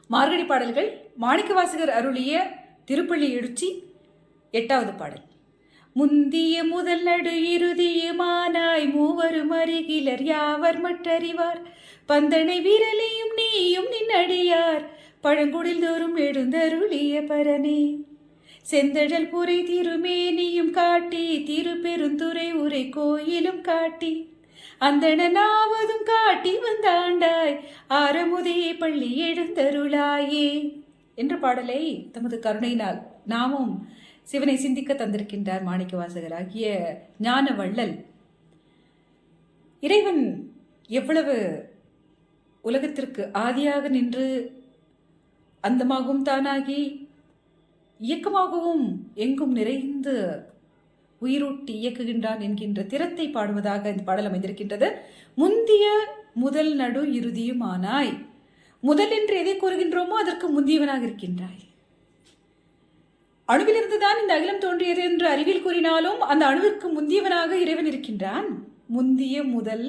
மார்கழி பாடல்கள் மாணிக்கவாசகர் அருளிய திருப்பள்ளி எழுச்சி 8வது பாடல். முந்திய முதல் நடு இறுதியுமானாய் மூவரும் அருகிலர் யாவர் மற்றறிவார் பந்தனை விரலியும் நீயும் நின்னடியார் பழங்குடில் தோறும் எழுந்தருளிய பரனே செந்தழல் புரை திருமேனியும் காட்டி திருப்பெருந்துறை உரை கோயிலும் காட்டி அந்தணனாவதும் காட்டி வந்தாண்டாய் ஆரமுதே பள்ளி எழுந்தருளாயே என்ற பாடலை தமது கருணையினால் நாமும் சிவனை சிந்திக்க தந்திருக்கின்றார் மாணிக்கவாசகர் ஆகிய ஞான வள்ளல். இறைவன் எவ்வளவு உலகத்திற்கு ஆதியாக நின்று அந்தமாகவும் தானாகி இயக்கமாகவும் எங்கும் நிறைந்து உயிரூட்டி இயக்குகின்றான் என்கின்ற திறத்தை பாடுவதாக இந்த பாடல் அமைந்திருக்கின்றது. முந்திய முதல் நடு இறுதியும் ஆனாய். முதல் என்று எதை கூறுகின்றோமோ அதற்கு முந்தியவனாக இருக்கின்றாய். அணுவிலிருந்துதான் இந்த அகிலம் தோன்றியது என்று அறிவில் கூறினாலும் அந்த அணுவிற்கு முந்தியவனாக இறைவன் இருக்கின்றான். முந்திய முதல்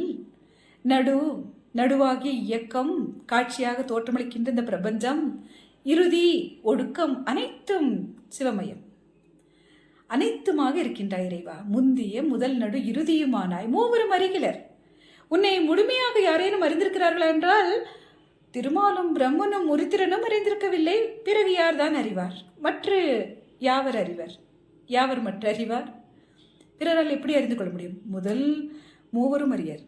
நடுவாகிய இயக்கம் காட்சியாக தோற்றமளிக்கின்ற இந்த பிரபஞ்சம், இறுதி ஒடுக்கம் அனைத்தும் சிவமயம், அனைத்துமாக இருக்கின்றாய் இறைவா. முந்திய முதல் நடு இறுதியுமானாய் மூவரும் அருகிலர். உன்னை முழுமையாக யாரேனும் அறிந்திருக்கிறார்களா என்றால் திருமாலும் பிரம்மனும் உருத்திரனும் அறிந்திருக்கவில்லை. பிறகு யார்தான் அறிவார்? மற்ற யாவர் அறிவர்? யாவர் மற்ற அறிவார்? பிறரால் எப்படி அறிந்து கொள்ள முடியும்? முதல் மூவரும் அறியர்,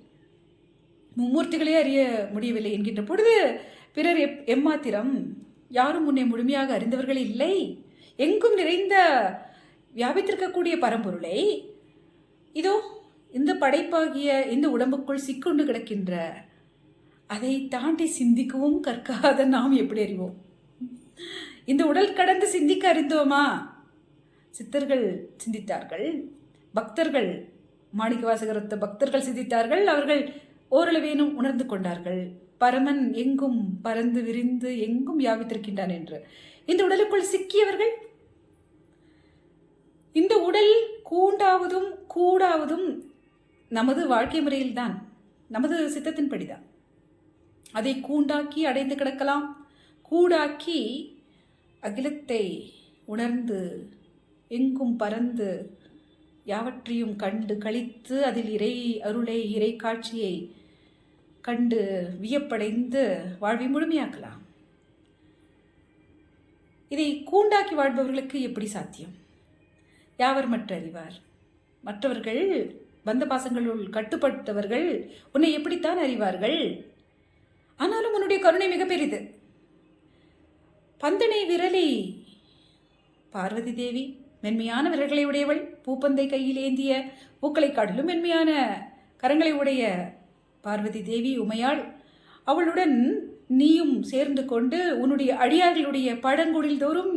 மும்மூர்த்திகளே அறிய முடியவில்லை என்கின்ற பொழுது பிறர் எம்மாத்திரம்? யாரும் உன்னை முழுமையாக அறிந்தவர்கள் இல்லை. எங்கும் நிறைந்த வியாபித்திருக்கக்கூடிய பரம்பொருளை இதோ இந்த படைப்பாகிய இந்த உடம்புக்குள் சிக்கொண்டு கிடக்கின்ற, அதை தாண்டி சிந்திக்கவும் கற்காத நாம் எப்படி அறிவோம்? இந்த உடல் கடந்து சிந்திக்க அறிந்தோமா? சித்தர்கள் சிந்தித்தார்கள், பக்தர்கள், மாணிக்கவாசகரத்த பக்தர்கள் சிந்தித்தார்கள். அவர்கள் ஓரளவேனும் உணர்ந்து கொண்டார்கள் பரமன் எங்கும் பறந்து விரிந்து எங்கும் வியாபித்திருக்கின்றான் என்று. இந்த உடலுக்குள் சிக்கியவர்கள், இந்த உடல் கூண்டாவதும் கூடாவதும் நமது வாழ்க்கை முறையில்தான், நமது சித்தத்தின்படிதான். அதை கூண்டாக்கி அடைந்து கிடக்கலாம், கூடாக்கி அகிலத்தை உணர்ந்து எங்கும் பறந்து யாவற்றையும் கண்டு கழித்து அதில் இறை அருளை இறை காட்சியை கண்டு வியப்படைந்து வாழ்வை முழுமையாக்கலாம். இதை கூண்டாக்கி வாழ்பவர்களுக்கு எப்படி சாத்தியம்? யாவர் மற்ற அறிவார்? மற்றவர்கள் பந்த பாசங்களுள் கட்டுப்பட்டவர்கள் உன்னை எப்படித்தான் அறிவார்கள்? ஆனாலும் உன்னுடைய கருணை மிக பெரிது. பந்தனை விரலை பார்வதி தேவி மென்மையான விரல்களை உடையவள். பூப்பந்தை கையில் ஏந்திய பூக்களை காட்டிலும் மென்மையான கரங்களை உடைய பார்வதி தேவி உமையாள். அவளுடன் நீயும் சேர்ந்து கொண்டு உன்னுடைய அடியார்களுடைய பழங்குடில் தோறும்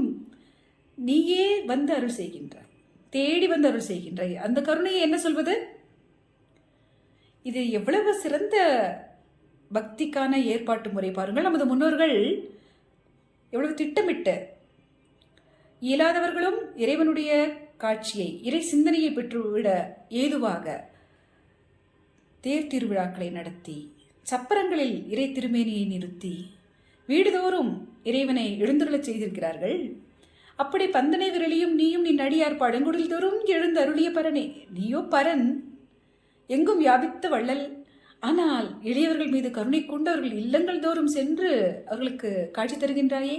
நீயே வந்து அருள் செய்கின்றாய், தேடி வந்து அருள் செய்கின்றாய். அந்த கருணையை என்ன சொல்வது? இது எவ்வளவு சிறந்த பக்திக்கான ஏற்பாட்டு முறை பாருங்கள். நமது முன்னோர்கள் எவ்வளவு திட்டமிட்டு இயலாதவர்களும் இறைவனுடைய காட்சியை, இறை சிந்தனையை பெற்றுவிட ஏதுவாக தேர் திருவிழாக்களை நடத்தி, சப்பரங்களில் இறை திருமேனியை நிறுத்தி, வீடுதோறும் இறைவனை எழுந்துள்ளச் செய்திருக்கிறார்கள். அப்படி பந்தனை விரலியும் நீயும் நின் அடியார் பழங்குடில் தோறும் எழுந்து அருளிய பரனே. நீயோ பரன், எங்கும் வியாபித்த வள்ளல். ஆனால் எளியவர்கள் மீது கருணை கொண்டு அவர்கள் இல்லங்கள் தோறும் சென்று அவர்களுக்கு காட்சி தருகின்றாயே.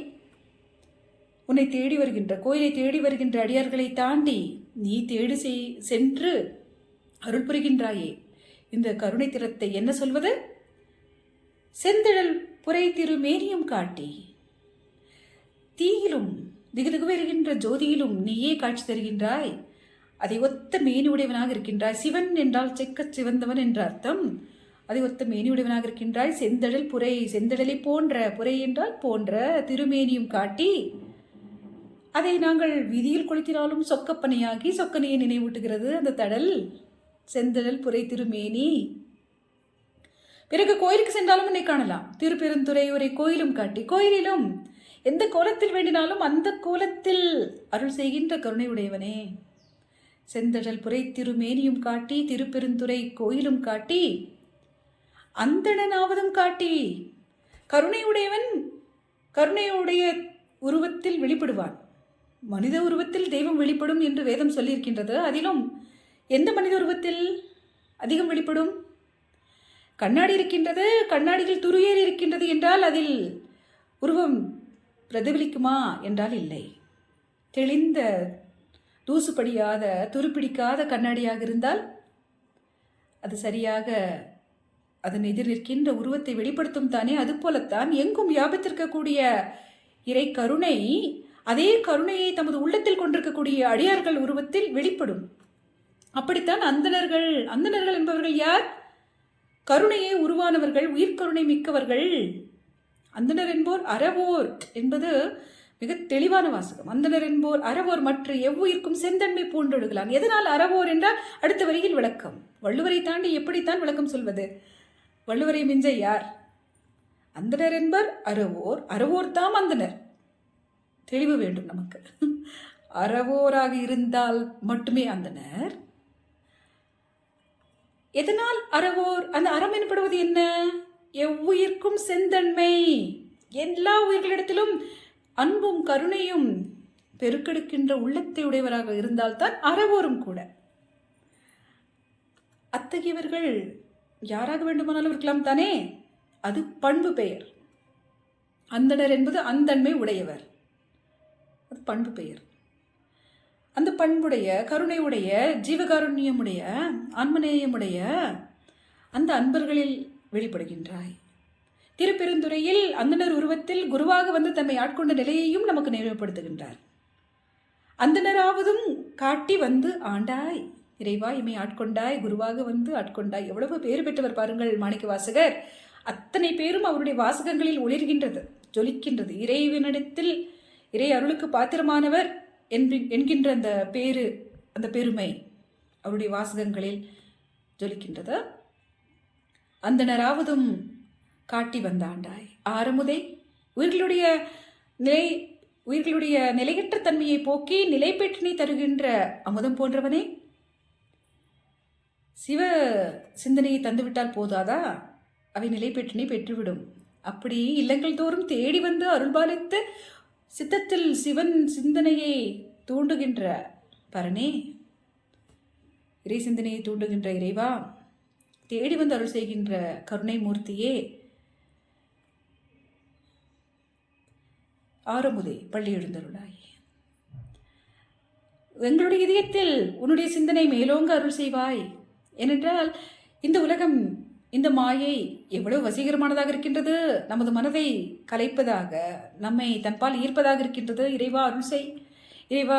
உன்னை தேடி வருகின்ற, கோயிலை தேடி வருகின்ற அடியார்களை தாண்டி நீ தேடி சென்று அருள் புரிகின்றாயே. இந்த கருணை திறத்தை என்ன சொல்வது? செந்தழல் புரை திருமேனியும் காட்டி தீயிலும் திகுதிகு வருகின்ற ஜோதியிலும் நீயே காட்சி தருகின்றாய். அதை ஒத்த மேனி உடையவனாக இருக்கின்றாய். சிவன் என்றால் செக்கச் சிவந்தவன் என்ற அர்த்தம். அதை ஒத்த மேனி உடையவனாக இருக்கின்றாய். செந்தழல் புரை, செந்தழலை போன்ற, புரை என்றால் போன்ற திருமேனியும் காட்டி, அதை நாங்கள் வீதியில் கொளுத்தினாலும் சொக்கப்பனையாகி சொக்கனையை நினைவூட்டுகிறது அந்த தடல். செந்தழல் புரை திருமேனி. பிறகு கோயிலுக்கு சென்றாலும் என்னை காணலாம். திருப்பெருந்துறை உரை கோயிலும் காட்டி, கோயிலிலும் எந்த கோலத்தில் வேண்டினாலும் அந்த கோலத்தில் அருள் செய்கின்ற கருணை உடையவனே. செந்தழல் புரை திருமேனியும் காட்டி, திருப்பெருந்துறை கோயிலும் காட்டி, அந்தணனாவதும் காட்டி. கருணை உடையவன் கருணையுடைய உருவத்தில் வெளிப்படுவான். மனித உருவத்தில் தெய்வம் வெளிப்படும் என்று வேதம் சொல்லியிருக்கின்றது. அதிலும் எந்த மனித உருவத்தில் அதிகம் வெளிப்படும்? கண்ணாடி இருக்கின்றது, கண்ணாடிகள் துருயேறி இருக்கின்றது என்றால் அதில் உருவம் பிரதிபலிக்குமா என்றால் இல்லை. தெளிந்த தூசுப்படியாத துருப்பிடிக்காத கண்ணாடியாக இருந்தால் அது சரியாக அதன் எதிர் நிற்கின்ற உருவத்தை வெளிப்படுத்தும் தானே. அதுபோலத்தான் எங்கும் வியாபித்திருக்கக்கூடிய இறை கருணை அதே கருணையை தமது உள்ளத்தில் கொண்டிருக்கக்கூடிய அடியார்கள் உருவத்தில் வெளிப்படும். அப்படித்தான் அந்தணர்கள் என்பவர்கள் யார்? கருணையே உருவானவர்கள், உயிர்கருணை மிக்கவர்கள். அந்தணர் என்போர் அறவோர் என்பது மிக தெளிவான வாசகம். அந்தணர் என்போர் அறவோர் மற்ற எவ்வுயிர்க்கும் செந்தன்மை பூண்டொழுகலாம். எதனால் அறவோர் என்றால் அடுத்த வரியில் விளக்கம். வள்ளுவரை தாண்டி எப்படித்தான் விளக்கம் சொல்வது? வள்ளுவரை மிஞ்ச யார்? அந்தணர் என்பர் அறவோர், அறவோர் தாம் அந்தணர். தெளிவு வேண்டும் நமக்கு. அறவோராக இருந்தால் மட்டுமே அந்தணர். எதனால் அறவோர்? அந்த அறம் எனப்படுவது என்ன? எவ்வுயிர்க்கும் செந்தன்மை, எல்லா உயிர்களிடத்திலும் அன்பும் கருணையும் பெருக்கெடுக்கின்ற உள்ளத்தை உடையவராக இருந்தால்தான் அறவோரும் கூட. அத்தகையவர்கள் யாராக வேண்டுமானாலும் இருக்கலாம் தானே. அது பண்பு பெயர். அந்தணர் என்பது அந்தன்மை உடையவர், அது பண்பு பெயர். அந்த பண்புடைய, கருணையுடைய, ஜீவகாருண்யமுடைய, ஆன்மநேயமுடைய அந்த அன்பர்களில் வெளிப்படுகின்றாய். திருப்பெருந்துறையில் அந்தணர் உருவத்தில் குருவாக வந்து தம்மை ஆட்கொண்ட நிலையையும் நமக்கு நினைவுபடுத்துகின்றார். அந்தணராவதும் காட்டி வந்து ஆண்டாய், இறைவா இமை ஆட்கொண்டாய், குருவாக வந்து ஆட்கொண்டாய். எவ்வளவு பேறு பெற்றவர் பாருங்கள் மாணிக்க வாசகர். அத்தனை பேரும் அவருடைய வாசகங்களில் ஒளிர்கின்றது, ஜொலிக்கின்றது. இறைவனிடத்தில் இறை அருளுக்கு பாத்திரமானவர் என்கின்ற அந்த பேரு, அந்த பெருமை அவருடைய வாசகங்களில் ஜொலிக்கின்றது. அந்தணராவதும் காட்டி வந்தாண்டாய். ஆரமுதை உயிர்களுடைய நிலையற்ற தன்மையை போக்கி நிலை பெற்றினை தருகின்ற அமுதம் போன்றவனே, சிவ சிந்தனையை தந்துவிட்டால் போதாதா? அவை நிலை பெற்றினை பெற்றுவிடும். அப்படி இல்லங்கள் தோறும் தேடி வந்து அருள்பாலித்து சித்தத்தில் சிவன் சிந்தனையை தூண்டுகின்ற பரனே, இறை சிந்தனையை தூண்டுகின்ற இறைவா, தேடி வந்து அருள் செய்கின்ற கருணை மூர்த்தியே, ஆரமுதே பள்ளி எழுந்தருளாய். எங்களுடைய இதயத்தில் உன்னுடைய சிந்தனை மேலோங்க அருள் செய்வாய். ஏனென்றால் இந்த உலகம், இந்த மாயை எவ்வளவு வசீகரமானதாக இருக்கின்றது. நமது மனதை கலைப்பதாக, நம்மை தன்பால் ஈர்ப்பதாக இருக்கின்றது. இறைவா அருள் செய். இறைவா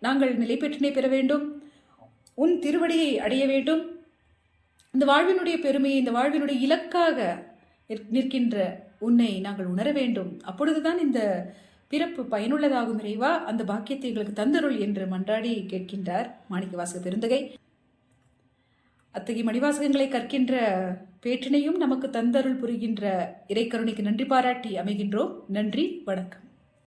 நாங்கள் நிலை பெற்றினை பெற வேண்டும், உன் திருவடியை அடைய வேண்டும். இந்த வாழ்வினுடைய பெருமையை, இந்த வாழ்வினுடைய இலக்காக நிற்கின்ற உன்னை நாங்கள் உணர வேண்டும். அப்பொழுதுதான் இந்த பிறப்பு பயனுள்ளதாகும். இறைவா அந்த பாக்கியத்தை எங்களுக்கு தந்தருள் என்று மன்றாடி கேட்கின்றார் மாணிக்கவாசக பெருந்தகை. அத்தகைய மணிவாசகங்களை கற்கின்ற பேற்றினையும் நமக்கு தந்தருள் புரிகின்ற இறைக்கருணைக்கு நன்றி பாராட்டி அமைகின்றோம். நன்றி, வணக்கம்.